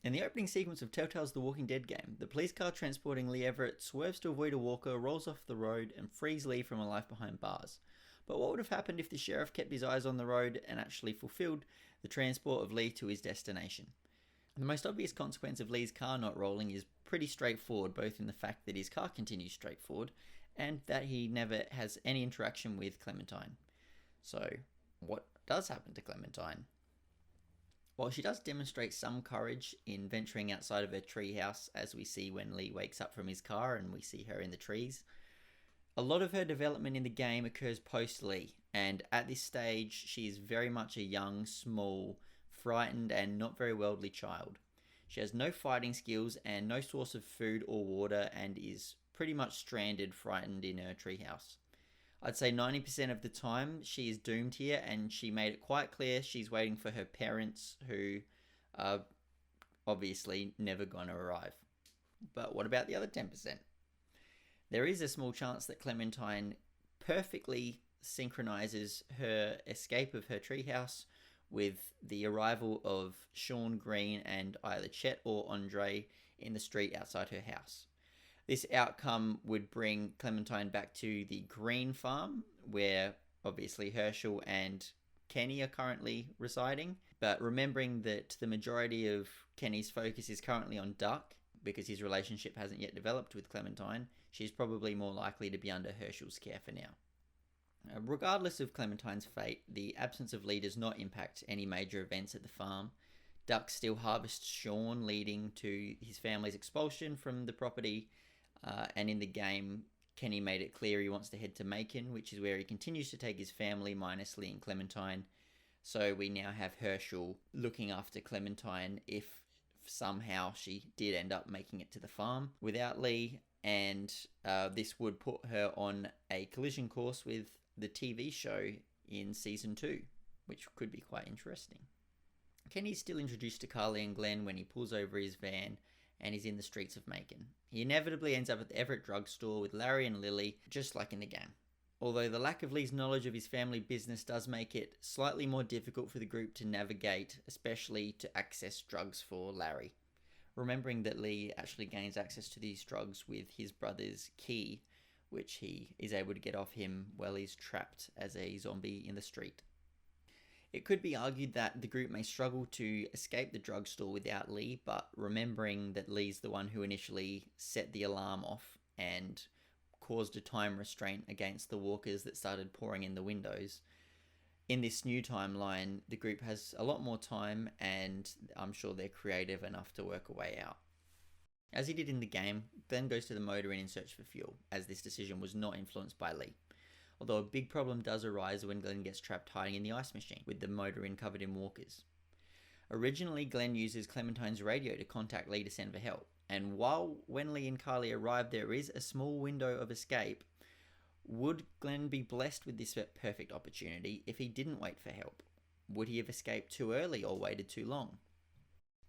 In the opening sequence of Telltale's The Walking Dead game, the police car transporting Lee Everett swerves to avoid a walker, rolls off the road, and frees Lee from a life behind bars. But what would have happened if the sheriff kept his eyes on the road and actually fulfilled the transport of Lee to his destination? The most obvious consequence of Lee's car not rolling is pretty straightforward, both in the fact that his car continues straightforward and that he never has any interaction with Clementine. So, what does happen to Clementine? While she does demonstrate some courage in venturing outside of her treehouse, as we see when Lee wakes up from his car and we see her in the trees, a lot of her development in the game occurs post-Lee, and at this stage she is very much a young, small, frightened and not very worldly child. She has no fighting skills and no source of food or water and is pretty much stranded, frightened in her treehouse. I'd say 90% of the time she is doomed here, and she made it quite clear she's waiting for her parents, who are obviously never going to arrive. But what about the other 10%? There is a small chance that Clementine perfectly synchronizes her escape of her treehouse with the arrival of Sean Green and either Chet or Andre in the street outside her house. This outcome would bring Clementine back to the Green farm, where obviously Herschel and Kenny are currently residing. But remembering that the majority of Kenny's focus is currently on Duck, because his relationship hasn't yet developed with Clementine, she's probably more likely to be under Herschel's care for now. Regardless of Clementine's fate, the absence of Lee does not impact any major events at the farm. Duck still harvests Sean, leading to his family's expulsion from the property. And in the game, Kenny made it clear he wants to head to Macon, which is where he continues to take his family minus Lee and Clementine. So we now have Herschel looking after Clementine if somehow she did end up making it to the farm without Lee. And this would put her on a collision course with the TV show in Season 2, which could be quite interesting. Kenny's still introduced to Carly and Glenn when he pulls over his van and is in the streets of Macon. He inevitably ends up at the Everett drugstore with Larry and Lily, just like in the game. Although the lack of Lee's knowledge of his family business does make it slightly more difficult for the group to navigate, especially to access drugs for Larry. Remembering that Lee actually gains access to these drugs with his brother's key, which he is able to get off him while he's trapped as a zombie in the street. It could be argued that the group may struggle to escape the drugstore without Lee, but remembering that Lee's the one who initially set the alarm off and caused a time restraint against the walkers that started pouring in the windows, in this new timeline, the group has a lot more time, and I'm sure they're creative enough to work a way out. As he did in the game, Glenn goes to the motor inn in search for fuel, as this decision was not influenced by Lee. Although a big problem does arise when Glenn gets trapped hiding in the ice machine, with the motor inn covered in walkers. Originally, Glenn uses Clementine's radio to contact Lee to send for help, and when Lee and Carly arrive, there is a small window of escape. Would Glenn be blessed with this perfect opportunity if he didn't wait for help? Would he have escaped too early or waited too long?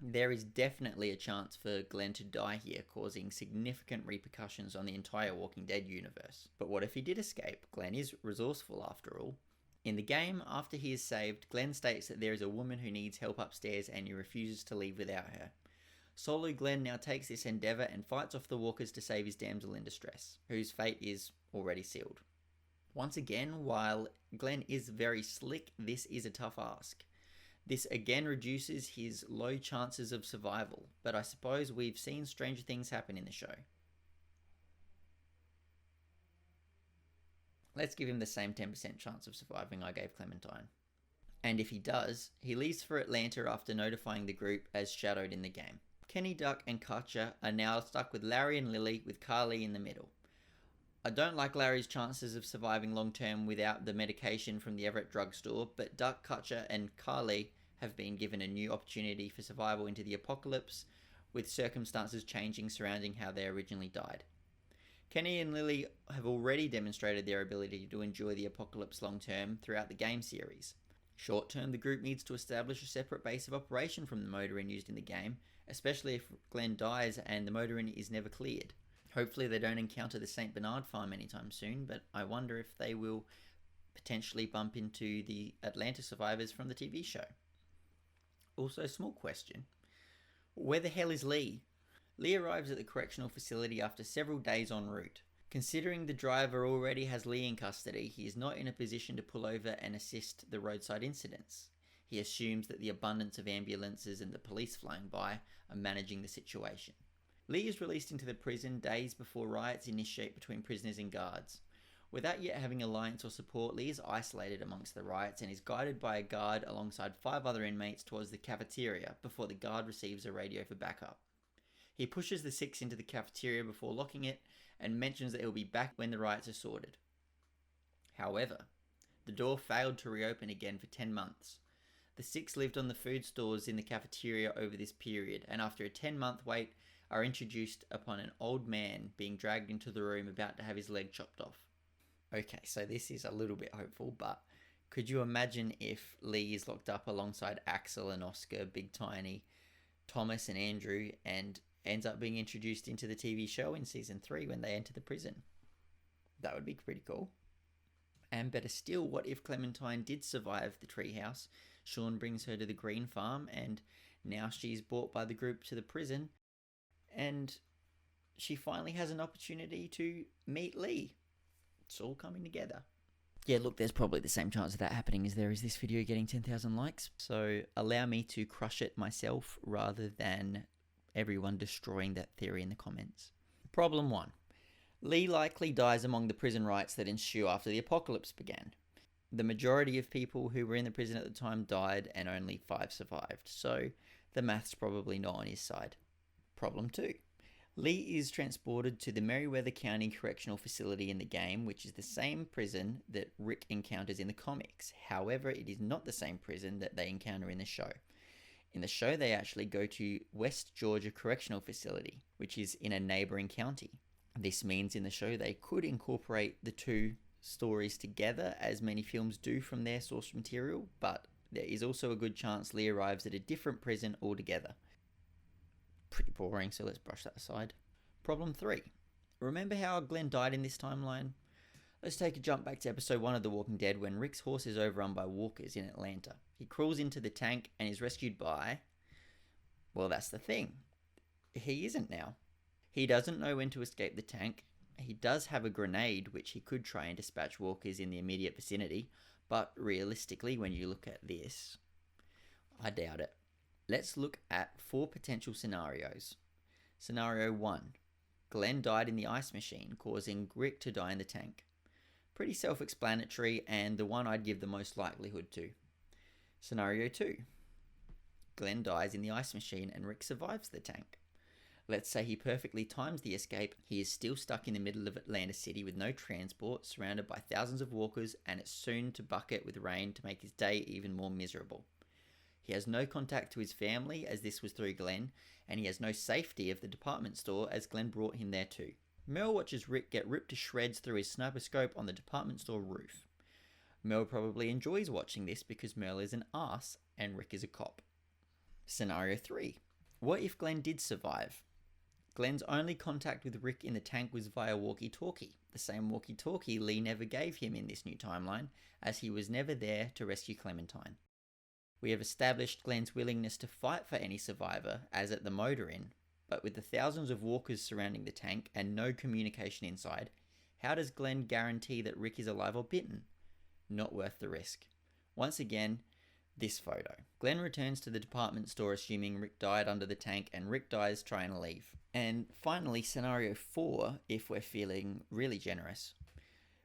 There is definitely a chance for Glenn to die here, causing significant repercussions on the entire Walking Dead universe. But what if he did escape? Glenn is resourceful after all. In the game, after he is saved, Glenn states that there is a woman who needs help upstairs and he refuses to leave without her. Solo Glenn now takes this endeavour and fights off the walkers to save his damsel in distress, whose fate is already sealed. Once again, while Glenn is very slick, this is a tough ask. This again reduces his low chances of survival, but I suppose we've seen stranger things happen in the show. Let's give him the same 10% chance of surviving I gave Clementine. And if he does, he leaves for Atlanta after notifying the group as shadowed in the game. Kenny, Duck and Katja are now stuck with Larry and Lily, with Carly in the middle. I don't like Larry's chances of surviving long term without the medication from the Everett drugstore, but Duck, Katja and Carly have been given a new opportunity for survival into the apocalypse, with circumstances changing surrounding how they originally died. Kenny and Lily have already demonstrated their ability to enjoy the apocalypse long term throughout the game series. Short term, the group needs to establish a separate base of operation from the motor inn used in the game, especially if Glenn dies and the motor inn is never cleared. Hopefully they don't encounter the St. Bernard farm anytime soon, but I wonder if they will potentially bump into the Atlanta survivors from the TV show. Also, small question. Where the hell is Lee? Lee arrives at the correctional facility after several days en route. Considering the driver already has Lee in custody, he is not in a position to pull over and assist the roadside incidents. He assumes that the abundance of ambulances and the police flying by are managing the situation. Lee is released into the prison days before riots initiate between prisoners and guards. Without yet having alliance or support, Lee is isolated amongst the riots and is guided by a guard alongside 5 other inmates towards the cafeteria before the guard receives a radio for backup. He pushes the 6 into the cafeteria before locking it and mentions that he'll be back when the riots are sorted. However, the door failed to reopen again for 10 months. The 6 lived on the food stores in the cafeteria over this period, and after a 10-month wait, are introduced upon an old man being dragged into the room about to have his leg chopped off. Okay, so this is a little bit hopeful, but could you imagine if Lee is locked up alongside Axel and Oscar, Big Tiny, Thomas and Andrew, and ends up being introduced into the TV show in season 3 when they enter the prison? That would be pretty cool. And better still, what if Clementine did survive the treehouse? Sean brings her to the green farm, and now she's brought by the group to the prison, and she finally has an opportunity to meet Lee. It's all coming together. Yeah, look, there's probably the same chance of that happening as there is this video getting 10,000 likes. So allow me to crush it myself rather than everyone destroying that theory in the comments. Problem 1. Lee likely dies among the prison riots that ensue after the apocalypse began. The majority of people who were in the prison at the time died and only 5 survived, so the math's probably not on his side. Problem 2. Lee is transported to the Meriwether County Correctional Facility in the game, which is the same prison that Rick encounters in the comics. However, it is not the same prison that they encounter in the show. In the show, they actually go to West Georgia Correctional Facility, which is in a neighboring county. This means in the show they could incorporate the 2 stories together, as many films do from their source material, but there is also a good chance Lee arrives at a different prison altogether. Pretty boring, so let's brush that aside. Problem 3. Remember how Glenn died in this timeline? Let's take a jump back to episode 1 of The Walking Dead when Rick's horse is overrun by walkers in Atlanta. He crawls into the tank and is rescued by... Well, that's the thing. He isn't now. He doesn't know when to escape the tank. He does have a grenade, which he could try and dispatch walkers in the immediate vicinity, but realistically, when you look at this, I doubt it. Let's look at 4 potential scenarios. Scenario 1. Glenn died in the ice machine, causing Rick to die in the tank. Pretty self-explanatory, and the one I'd give the most likelihood to. Scenario 2. Glenn dies in the ice machine and Rick survives the tank. Let's say he perfectly times the escape. He is still stuck in the middle of Atlanta City with no transport, surrounded by thousands of walkers, and it's soon to bucket with rain to make his day even more miserable. He has no contact to his family, as this was through Glenn, and he has no safety of the department store, as Glenn brought him there too. Mel watches Rick get ripped to shreds through his sniper scope on the department store roof. Mel probably enjoys watching this because Mel is an ass and Rick is a cop. Scenario 3. What if Glenn did survive? Glenn's only contact with Rick in the tank was via walkie-talkie, the same walkie-talkie Lee never gave him in this new timeline, as he was never there to rescue Clementine. We have established Glenn's willingness to fight for any survivor, as at the motor inn, but with the thousands of walkers surrounding the tank and no communication inside, how does Glenn guarantee that Rick is alive or bitten? Not worth the risk. Once again, this photo. Glenn returns to the department store assuming Rick died under the tank, and Rick dies trying to leave. And finally, scenario 4, if we're feeling really generous.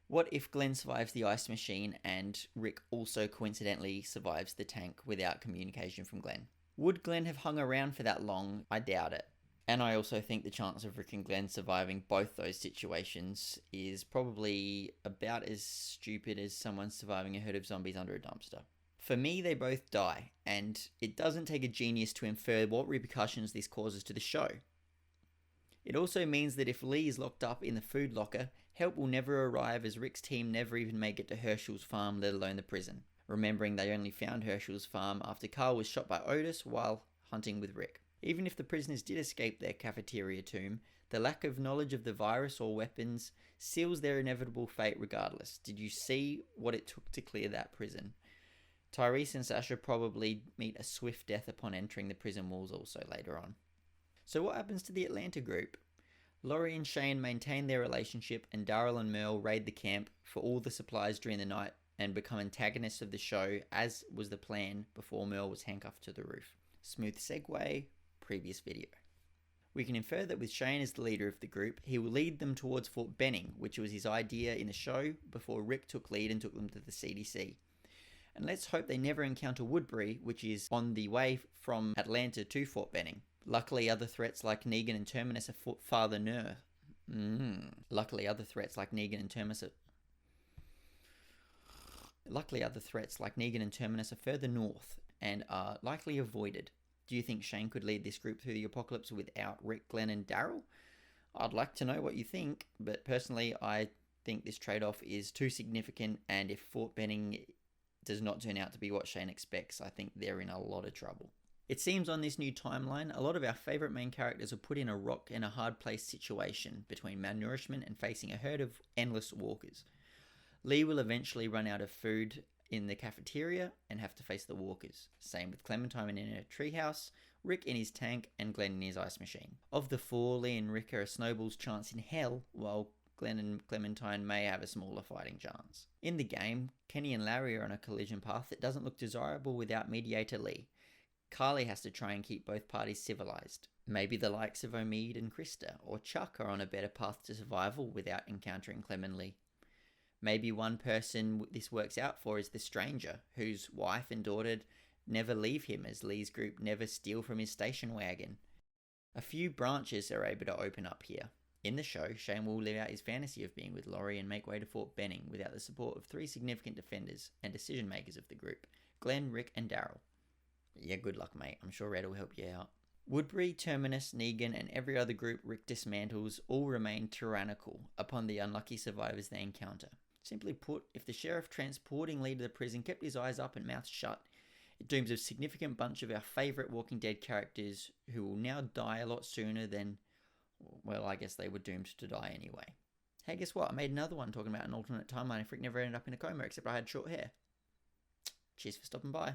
What if Glenn survives the ice machine and Rick also coincidentally survives the tank without communication from Glenn? Would Glenn have hung around for that long? I doubt it. And I also think the chance of Rick and Glenn surviving both those situations is probably about as stupid as someone surviving a herd of zombies under a dumpster. For me, they both die, and it doesn't take a genius to infer what repercussions this causes to the show. It also means that if Lee is locked up in the food locker, help will never arrive, as Rick's team never even make it to Herschel's farm, let alone the prison. Remembering they only found Herschel's farm after Carl was shot by Otis while hunting with Rick. Even if the prisoners did escape their cafeteria tomb, the lack of knowledge of the virus or weapons seals their inevitable fate regardless. Did you see what it took to clear that prison? Tyrese and Sasha probably meet a swift death upon entering the prison walls also later on. So what happens to the Atlanta group? Laurie and Shane maintain their relationship, and Daryl and Merle raid the camp for all the supplies during the night and become antagonists of the show, as was the plan before Merle was handcuffed to the roof. Smooth segue, previous video. We can infer that with Shane as the leader of the group, he will lead them towards Fort Benning, which was his idea in the show before Rick took lead and took them to the CDC. And let's hope they never encounter Woodbury, which is on the way from Atlanta to Fort Benning. Luckily, other threats like Negan and Terminus are farther north. Luckily, other threats like Negan and Terminus are further north and are likely avoided. Do you think Shane could lead this group through the apocalypse without Rick, Glenn, and Daryl? I'd like to know what you think, but personally, I think this trade-off is too significant, and if Fort Benning does not turn out to be what Shane expects, I think they're in a lot of trouble. It seems on this new timeline, a lot of our favourite main characters are put in a rock and a hard place situation between malnourishment and facing a herd of endless walkers. Lee will eventually run out of food in the cafeteria and have to face the walkers. Same with Clementine in her treehouse, Rick in his tank, and Glenn in his ice machine. Of the four, Lee and Rick are a snowball's chance in hell, while Glenn and Clementine may have a smaller fighting chance. In the game, Kenny and Larry are on a collision path that doesn't look desirable without mediator Lee. Carly has to try and keep both parties civilized. Maybe the likes of Omid and Krista or Chuck are on a better path to survival without encountering Clem and Lee. Maybe one person this works out for is the stranger, whose wife and daughter never leave him as Lee's group never steal from his station wagon. A few branches are able to open up here. In the show, Shane will live out his fantasy of being with Laurie and make way to Fort Benning without the support of three significant defenders and decision makers of the group, Glenn, Rick, and Daryl. Yeah, good luck, mate. I'm sure Red will help you out. Woodbury, Terminus, Negan, and every other group Rick dismantles all remain tyrannical upon the unlucky survivors they encounter. Simply put, if the sheriff transporting Lee to the prison kept his eyes up and mouth shut, it dooms a significant bunch of our favourite Walking Dead characters who will now die a lot sooner than, well, I guess they were doomed to die anyway. Hey, guess what? I made another one talking about an alternate timeline if Rick never ended up in a coma except I had short hair. Cheers for stopping by.